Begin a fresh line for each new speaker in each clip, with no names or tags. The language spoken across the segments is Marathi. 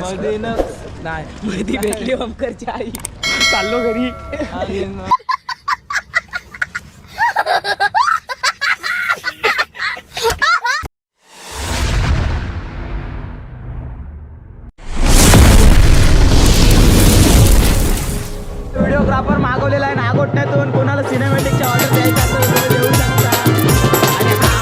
नाही मध्ये भेटली ओमकारची आई, चाललो घरी. व्हिडिओग्राफर मागवलेला आहे नागोठण्यातून. कोणाला सिनेमॅटिकच्या ऑर्डर द्यायचा असेल तर देऊ शकता. आणि हा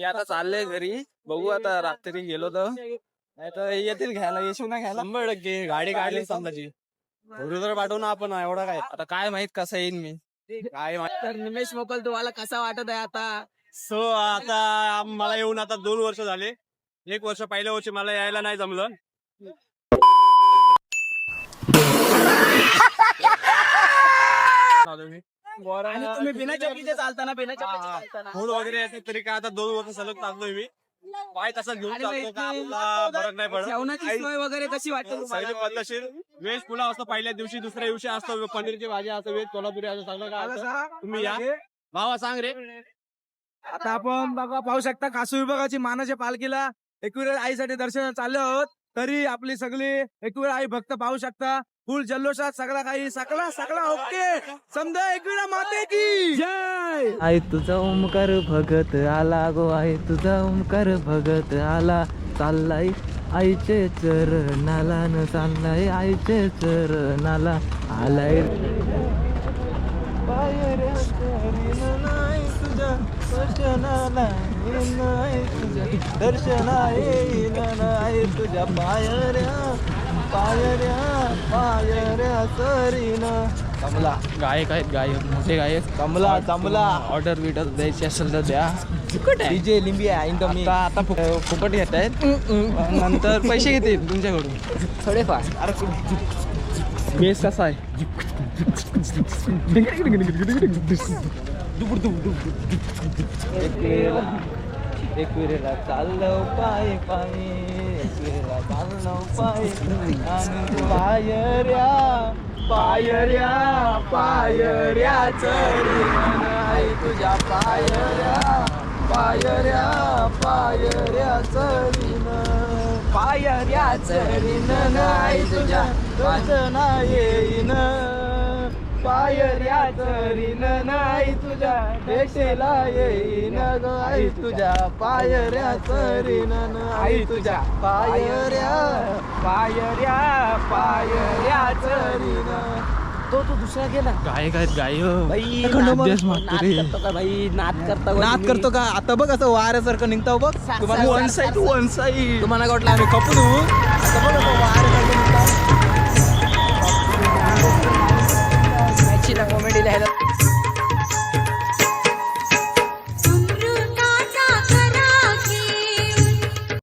आता चाललंय घरी. बघू आता रात्री गेलो तर नाही तर येतील घ्यायला. येशू ना घ्यायला 100% गाडी काढली समजाची. बरोबर पाठवू ना आपण. एवढा काय आता काय माहित कसं येईन मी काय माहित. तर निमेश मोकल तुम्हाला कसा वाटत आहे आता?
सो आता मला येऊन आता 2 वर्ष झाले. 1 वर्ष पहिल्या वर्षी मला यायला नाही जमलं.
आणि तुम्ही बिना चपलीचे चालताना
फूड वगैरे येते तरी काय आता 2 वर्ष सलग चालतोय मी. पाय तसा घेऊन चालतो का आपला फरक नाही पडत.
जेवणाची सोय वगैरे कशी वाटते?
सगळे पद्धतशीर. व्हेज पुलाव असतो पहिल्या दिवशी, दुसऱ्या दिवशी असतो पनीरची भाजी असतो, व्हेज कोल्हापुरी असं सगळं काय असतं. तुम्ही या भावा सांग रे.
आता आपण बघा पाहू शकता कासू विभागाची मानाच्या पालखीला एकविरा आईसाठी दर्शन चालले आहोत. तरी आपली सगळी एकविरा आई भक्त पाहू शकता. फुल जल्लोषात सगळा काही सगळा ओके. समजा एकविरा माते की जय.
आई तुझा ओमकार भगत आला गो, आई तुझा ओमकार भगत आला. चाललाय आईचे चरणाला न, चाललाय आईचे चरणाला. आलाय दर्शनाला दर्शना येईन नाही तुझ्या पायऱ्या सरीन. कमला गायक आहेत, गायक मोठे गायक. कमला ऑर्डर बिर्डर द्यायची असेल तर द्या. डीजे लिंबी आहे इनकमिंग. आता फुकट घेत आहेत, नंतर पैसे घेतील तुमच्याकडून थोडेफार. अरे बेस कसा आहे? एकविरेला चाललो पाय पाय, एकविरेला चाललो पाय. आणि पायऱ्या चरीन आई तुझ्या पायऱ्या चरीन. पायऱ्या चरीन आई तुझ्या दर्शना येईन. पायऱ्या चरीन नाही तुझ्या देशेला येईन ग आई तुझ्या. पायऱ्या चरीन आई तुझ्या पायऱ्या चरीन. तो दुसरा गेला. गायक आहेत गायक. नाद करतो का? आता बघ असं वाऱ्यासारखं निघतो बघ. तुम्हाला वन साईड तुम्हाला वाटलं आम्ही कपडू. आता बघ वाऱ्यासारखं